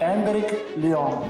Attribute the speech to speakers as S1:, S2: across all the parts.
S1: Endrick Leon.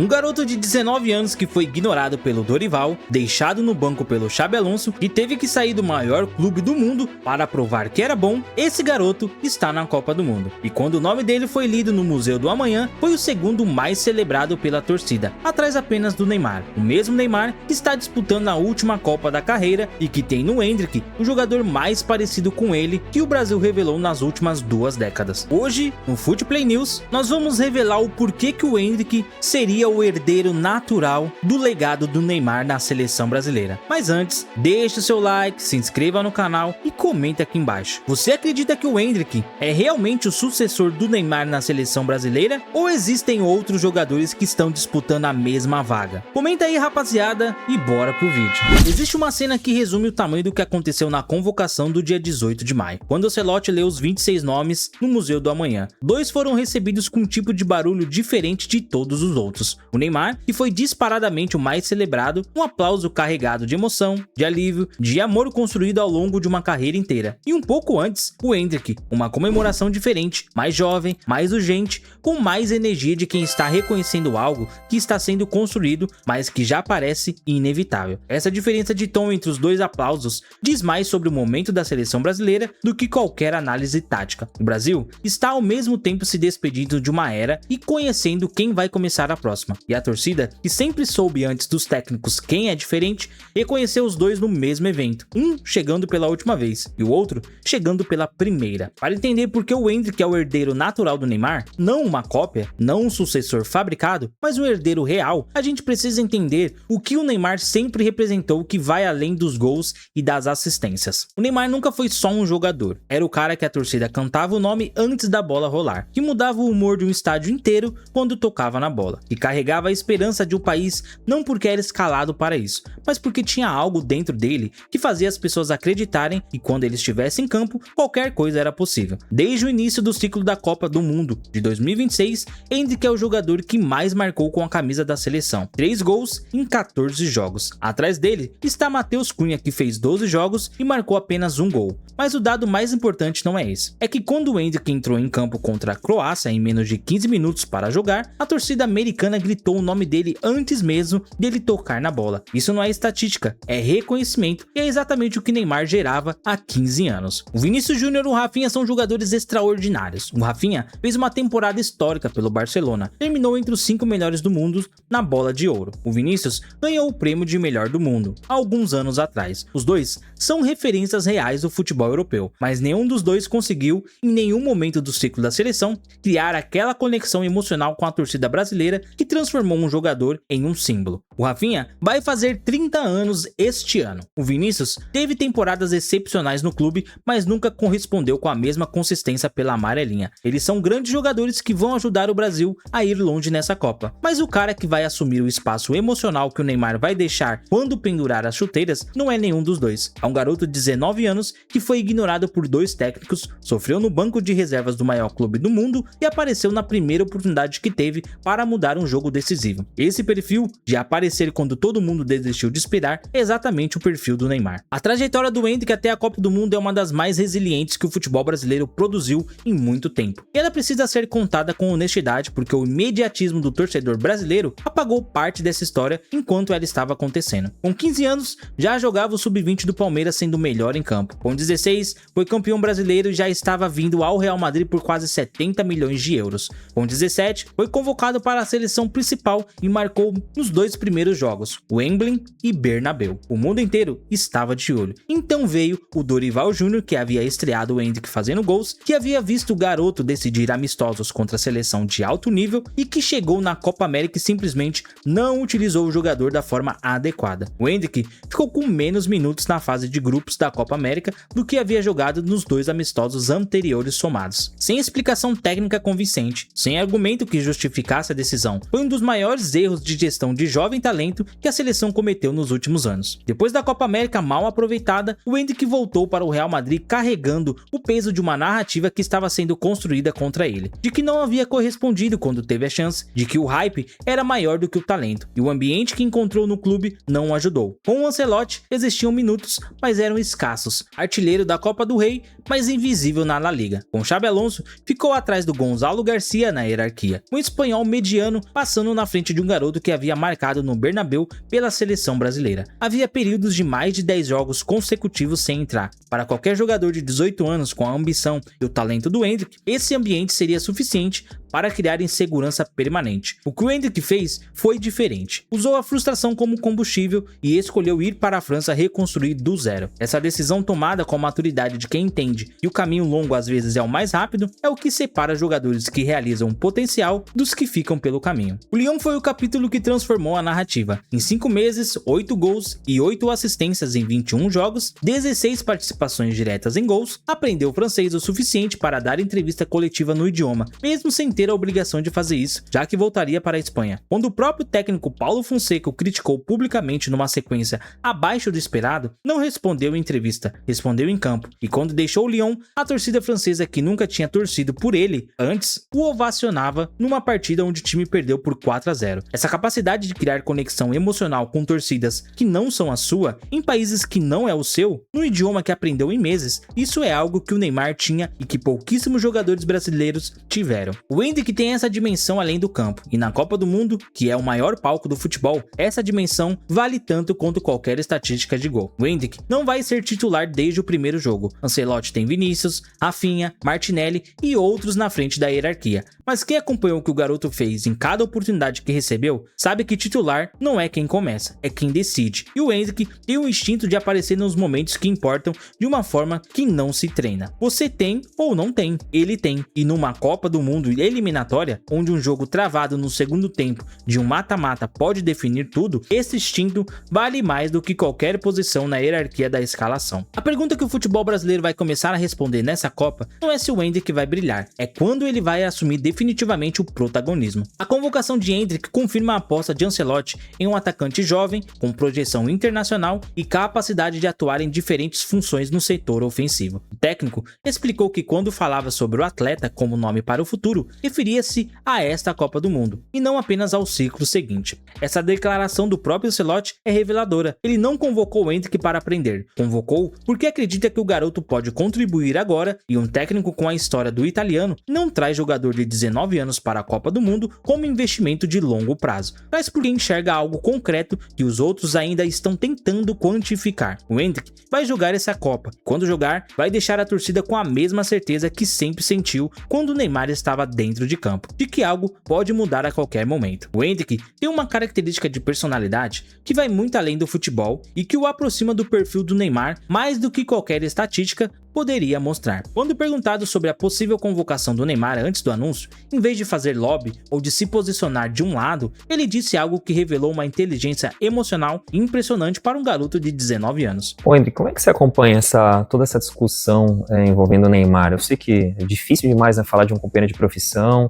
S2: Um garoto de 19 anos que foi ignorado pelo Dorival, deixado no banco pelo Xabi Alonso e teve que sair do maior clube do mundo para provar que era bom, esse garoto está na Copa do Mundo. E quando o nome dele foi lido no Museu do Amanhã, foi o segundo mais celebrado pela torcida, atrás apenas do Neymar. O mesmo Neymar que está disputando a última Copa da carreira e que tem no Endrick o jogador mais parecido com ele que o Brasil revelou nas últimas 2 décadas. Hoje, no Footplay News, nós vamos revelar o porquê que o Endrick seria o herdeiro natural do legado do Neymar na seleção brasileira. Mas antes, deixe o seu like, se inscreva no canal e comente aqui embaixo. Você acredita que o Endrick é realmente o sucessor do Neymar na seleção brasileira? Ou existem outros jogadores que estão disputando a mesma vaga? Comenta aí, rapaziada, e bora pro vídeo. Existe uma cena que resume o tamanho do que aconteceu na convocação do dia 18 de maio, quando o Ancelotti leu os 26 nomes no Museu do Amanhã. 2 foram recebidos com um tipo de barulho diferente de todos os outros. O Neymar, que foi disparadamente o mais celebrado, um aplauso carregado de emoção, de alívio, de amor construído ao longo de uma carreira inteira. E um pouco antes, o Endrick, uma comemoração diferente, mais jovem, mais urgente, com mais energia de quem está reconhecendo algo que está sendo construído, mas que já parece inevitável. Essa diferença de tom entre os 2 aplausos diz mais sobre o momento da seleção brasileira do que qualquer análise tática. O Brasil está ao mesmo tempo se despedindo de uma era e conhecendo quem vai começar a próxima. E a torcida, que sempre soube antes dos técnicos quem é diferente, reconheceu os 2 no mesmo evento, um chegando pela última vez e o outro chegando pela primeira. Para entender por que o Endrick é o herdeiro natural do Neymar, não uma cópia, não um sucessor fabricado, mas o herdeiro real, a gente precisa entender o que o Neymar sempre representou, que vai além dos gols e das assistências. O Neymar nunca foi só um jogador, era o cara que a torcida cantava o nome antes da bola rolar, que mudava o humor de um estádio inteiro quando tocava na bola, e carregava a esperança de um país não porque era escalado para isso, mas porque tinha algo dentro dele que fazia as pessoas acreditarem que quando ele estivesse em campo, qualquer coisa era possível. Desde o início do ciclo da Copa do Mundo de 2026, Endrick é o jogador que mais marcou com a camisa da seleção, 3 gols em 14 jogos. Atrás dele está Matheus Cunha, que fez 12 jogos e marcou apenas 1 gol. Mas o dado mais importante não é esse, é que quando o Endrick entrou em campo contra a Croácia em menos de 15 minutos para jogar, a torcida americana gritou o nome dele antes mesmo dele tocar na bola. Isso não é estatística, é reconhecimento, e é exatamente o que Neymar gerava há 15 anos. O Vinícius Júnior e o Rafinha são jogadores extraordinários. O Rafinha fez uma temporada histórica pelo Barcelona, terminou entre os 5 melhores do mundo na bola de ouro. O Vinícius ganhou o prêmio de melhor do mundo há alguns anos atrás. Os 2 são referências reais do futebol europeu, mas nenhum dos 2 conseguiu, em nenhum momento do ciclo da seleção, criar aquela conexão emocional com a torcida brasileira que transformou um jogador em um símbolo. O Rafinha vai fazer 30 anos este ano. O Vinícius teve temporadas excepcionais no clube, mas nunca correspondeu com a mesma consistência pela amarelinha. Eles são grandes jogadores que vão ajudar o Brasil a ir longe nessa Copa, mas o cara que vai assumir o espaço emocional que o Neymar vai deixar quando pendurar as chuteiras não é nenhum dos 2. É um garoto de 19 anos que foi ignorado por 2 técnicos, sofreu no banco de reservas do maior clube do mundo e apareceu na primeira oportunidade que teve para mudar um jogo decisivo. Esse perfil de aparecer quando todo mundo desistiu de esperar é exatamente o perfil do Neymar. A trajetória do Endrick até a Copa do Mundo é uma das mais resilientes que o futebol brasileiro produziu em muito tempo. E ela precisa ser contada com honestidade, porque o imediatismo do torcedor brasileiro apagou parte dessa história enquanto ela estava acontecendo. Com 15 anos, já jogava o sub-20 do Palmeiras, sendo o melhor em campo. Com 16, foi campeão brasileiro e já estava vindo ao Real Madrid por quase 70 milhões de euros. Com 17, foi convocado para a seleção principal e marcou nos 2 primeiros jogos, Wembley e Bernabéu. O mundo inteiro estava de olho. Então veio o Dorival Júnior, que havia estreado o Endrick fazendo gols, que havia visto o garoto decidir amistosos contra a seleção de alto nível e que chegou na Copa América e simplesmente não utilizou o jogador da forma adequada. O Endrick ficou com menos minutos na fase de grupos da Copa América do que havia jogado nos 2 amistosos anteriores somados. Sem explicação técnica convincente, sem argumento que justificasse a decisão, foi foi um dos maiores erros de gestão de jovem talento que a seleção cometeu nos últimos anos. Depois da Copa América mal aproveitada, o Endrick voltou para o Real Madrid carregando o peso de uma narrativa que estava sendo construída contra ele, de que não havia correspondido quando teve a chance, de que o hype era maior do que o talento, e o ambiente que encontrou no clube não o ajudou. Com o Ancelotti, existiam minutos, mas eram escassos, artilheiro da Copa do Rei, mas invisível na La Liga. Com Xabi Alonso, ficou atrás do Gonzalo Garcia na hierarquia, um espanhol mediano passando na frente de um garoto que havia marcado no Bernabéu pela seleção brasileira. Havia períodos de mais de 10 jogos consecutivos sem entrar. Para qualquer jogador de 18 anos com a ambição e o talento do Endrick, esse ambiente seria suficiente para criar insegurança permanente. O que o Endrick fez foi diferente. Usou a frustração como combustível e escolheu ir para a França reconstruir do zero. Essa decisão tomada com a maturidade de quem entende que o caminho longo às vezes é o mais rápido é o que separa jogadores que realizam o potencial dos que ficam pelo caminho. O Lyon foi o capítulo que transformou a narrativa. Em 5 meses, 8 gols e 8 assistências em 21 jogos, 16 participações diretas em gols, aprendeu francês o suficiente para dar entrevista coletiva no idioma, mesmo sem ter a obrigação de fazer isso, já que voltaria para a Espanha. Quando o próprio técnico Paulo Fonseca o criticou publicamente numa sequência abaixo do esperado, não respondeu em entrevista, respondeu em campo, e quando deixou o Lyon, a torcida francesa que nunca tinha torcido por ele antes, o ovacionava numa partida onde o time perdeu por 4-0. Essa capacidade de criar conexão emocional com torcidas que não são a sua, em países que não é o seu, no idioma que aprendeu em meses, isso é algo que o Neymar tinha e que pouquíssimos jogadores brasileiros tiveram. O Endrick tem essa dimensão além do campo, e na Copa do Mundo, que é o maior palco do futebol, essa dimensão vale tanto quanto qualquer estatística de gol. O Endrick não vai ser titular desde o primeiro jogo. Ancelotti tem Vinícius, Rafinha, Martinelli e outros na frente da hierarquia. Mas quem acompanhou o que o garoto fez em cada oportunidade que recebeu, sabe que titular não é quem começa, é quem decide. E o Endrick tem o instinto de aparecer nos momentos que importam de uma forma que não se treina. Você tem ou não tem, ele tem. E numa Copa do Mundo eliminatória, onde um jogo travado no segundo tempo de um mata-mata pode definir tudo, esse instinto vale mais do que qualquer posição na hierarquia da escalação. A pergunta que o futebol brasileiro vai começar a responder nessa Copa não é se o Endrick vai brilhar, é quando ele vai assumir definitivamente o protagonismo. A convocação de Endrick confirma a aposta de Ancelotti em um atacante jovem, com projeção internacional e capacidade de atuar em diferentes funções no setor ofensivo. O técnico explicou que quando falava sobre o atleta como nome para o futuro, referia-se a esta Copa do Mundo, e não apenas ao ciclo seguinte. Essa declaração do próprio Ancelotti é reveladora. Ele não convocou o Endrick para aprender, convocou porque acredita que o garoto pode contribuir agora, e um técnico com a história do italiano não traz jogador de 19 anos para a Copa do Mundo como investimento de longo prazo, mas porque enxerga algo concreto que os outros ainda estão tentando quantificar. O Endrick vai jogar essa Copa. Quando jogar, vai deixar a torcida com a mesma certeza que sempre sentiu quando o Neymar estava dentro de campo, de que algo pode mudar a qualquer momento. O Endrick tem uma característica de personalidade que vai muito além do futebol e que o aproxima do perfil do Neymar mais do que qualquer estatística poderia mostrar. Quando perguntado sobre a possível convocação do Neymar antes do anúncio, em vez de fazer lobby ou de se posicionar de um lado, ele disse algo que revelou uma inteligência emocional impressionante para um garoto de 19 anos.
S1: Ô Endrick, como é que você acompanha toda essa discussão envolvendo o Neymar? Eu sei que é difícil demais, né, falar de um companheiro de profissão,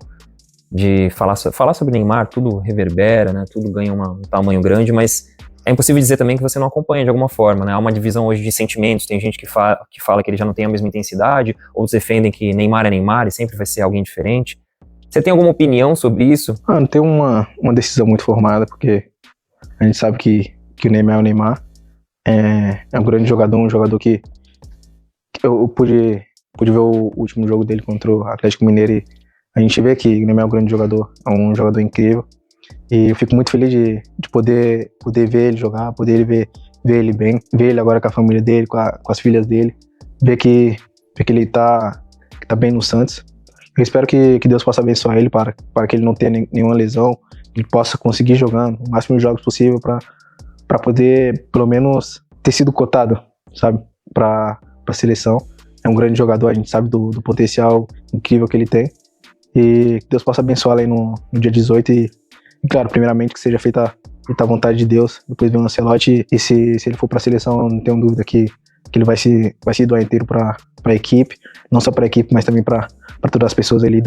S1: de falar sobre Neymar, tudo reverbera, né, tudo ganha um tamanho grande, mas é impossível dizer também que você não acompanha de alguma forma, né? Há uma divisão hoje de sentimentos, tem gente que fala que ele já não tem a mesma intensidade, outros defendem que Neymar é Neymar e sempre vai ser alguém diferente. Você tem alguma opinião sobre isso?
S3: Não tem uma decisão muito formada, porque a gente sabe que o Neymar é o Neymar, é um grande jogador, um jogador que eu pude ver o último jogo dele contra o Atlético Mineiro e a gente vê que o Neymar é um grande jogador, é um jogador incrível. E eu fico muito feliz de poder ver ele jogar, poder ver ele bem, ver ele agora com a família dele, com as filhas dele, ver que ele tá bem no Santos. Eu espero que Deus possa abençoar ele para que ele não tenha nenhuma lesão, que ele possa conseguir jogar o máximo de jogos possível para poder, pelo menos, ter sido cotado, sabe, para a seleção. É um grande jogador, a gente sabe do potencial incrível que ele tem. E que Deus possa abençoar ele no dia 18 e claro, primeiramente que seja feita a vontade de Deus, depois vem o Ancelotti e se ele for para a seleção, eu não tenho dúvida que ele vai se doar inteiro para a equipe, não só para a equipe, mas também para todas as pessoas ali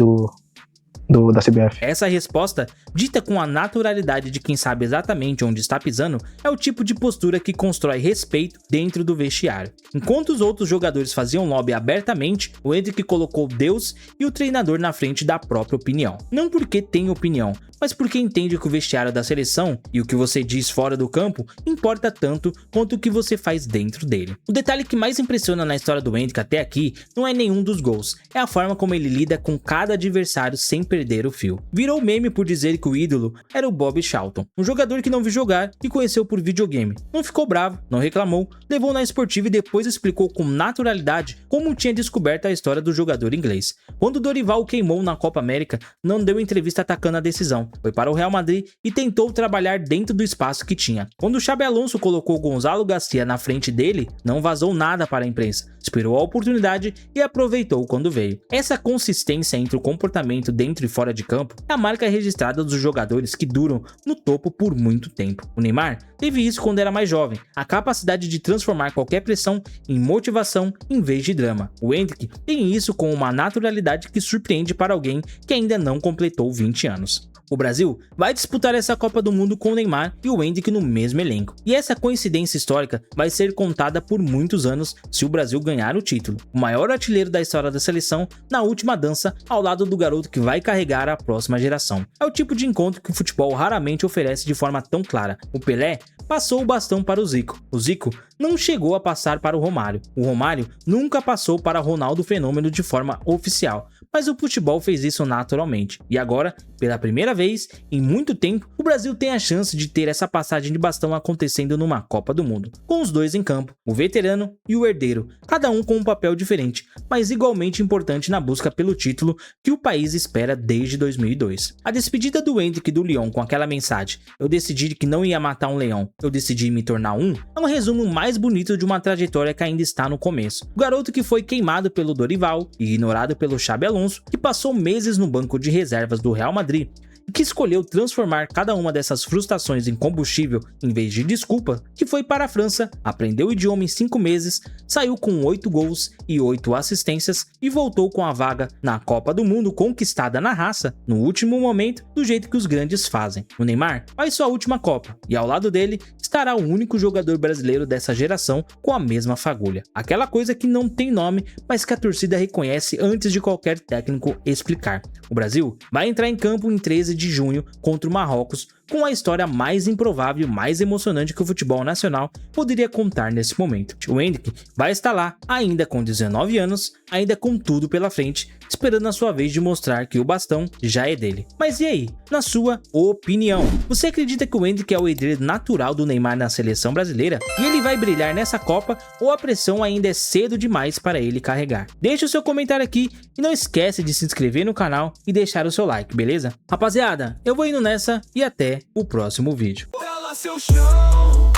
S3: da CBF.
S2: Essa resposta, dita com a naturalidade de quem sabe exatamente onde está pisando, é o tipo de postura que constrói respeito dentro do vestiário. Enquanto os outros jogadores faziam lobby abertamente, o Endrick colocou Deus e o treinador na frente da própria opinião. Não porque tem opinião, mas porque entende que o vestiário da seleção e o que você diz fora do campo importa tanto quanto o que você faz dentro dele. O detalhe que mais impressiona na história do Endrick até aqui não é nenhum dos gols, é a forma como ele lida com cada adversário sem perder o fio. Virou meme por dizer que o ídolo era o Bobby Charlton, um jogador que não viu jogar e conheceu por videogame. Não ficou bravo, não reclamou, levou na esportiva e depois explicou com naturalidade como tinha descoberto a história do jogador inglês. Quando Dorival o queimou na Copa América, não deu entrevista atacando a decisão. Foi para o Real Madrid e tentou trabalhar dentro do espaço que tinha. Quando o Xabi Alonso colocou Gonzalo Garcia na frente dele, não vazou nada para a imprensa. Esperou a oportunidade e aproveitou quando veio. Essa consistência entre o comportamento dentro e fora de campo é a marca registrada dos jogadores que duram no topo por muito tempo. O Neymar teve isso quando era mais jovem, a capacidade de transformar qualquer pressão em motivação em vez de drama. O Endrick tem isso com uma naturalidade que surpreende para alguém que ainda não completou 20 anos. O Brasil vai disputar essa Copa do Mundo com o Neymar e o Endrick no mesmo elenco. E essa coincidência histórica vai ser contada por muitos anos se o Brasil ganhar o título. O maior artilheiro da história da seleção na última dança ao lado do garoto que vai carregar a próxima geração. É o tipo de encontro que o futebol raramente oferece de forma tão clara. O Pelé passou o bastão para o Zico. O Zico não chegou a passar para o Romário. O Romário nunca passou para Ronaldo Fenômeno de forma oficial. Mas o futebol fez isso naturalmente. E agora, pela primeira vez em muito tempo, o Brasil tem a chance de ter essa passagem de bastão acontecendo numa Copa do Mundo, com os dois em campo, o veterano e o herdeiro, cada um com um papel diferente, mas igualmente importante na busca pelo título que o país espera desde 2002. A despedida do Endrick do Lyon com aquela mensagem "eu decidi que não ia matar um leão, eu decidi me tornar um", é um resumo mais bonito de uma trajetória que ainda está no começo. O garoto que foi queimado pelo Dorival e ignorado pelo Xabi Alonso, que passou meses no banco de reservas do Real Madrid e que escolheu transformar cada uma dessas frustrações em combustível em vez de desculpa, que foi para a França, aprendeu o idioma em 5 meses, saiu com 8 gols e 8 assistências e voltou com a vaga na Copa do Mundo conquistada na raça, no último momento, do jeito que os grandes fazem. O Neymar faz sua última Copa e ao lado dele estará o único jogador brasileiro dessa geração com a mesma fagulha. Aquela coisa que não tem nome, mas que a torcida reconhece antes de qualquer técnico explicar. O Brasil vai entrar em campo em 13 de junho contra o Marrocos, com a história mais improvável e mais emocionante que o futebol nacional poderia contar nesse momento. O Endrick vai estar lá, ainda com 19 anos, ainda com tudo pela frente, esperando a sua vez de mostrar que o bastão já é dele. Mas e aí? Na sua opinião, você acredita que o Endrick é o herdeiro natural do Neymar na seleção brasileira e ele vai brilhar nessa Copa, ou a pressão ainda é cedo demais para ele carregar? Deixe o seu comentário aqui e não esquece de se inscrever no canal e deixar o seu like, beleza? Rapaziada, eu vou indo nessa e até o próximo vídeo.
S4: Ela seu chão,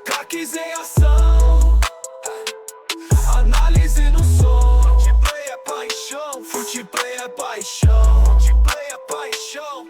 S4: craques em ação, análise no som, Futplay é paixão, Futplay é paixão, Futplay é paixão.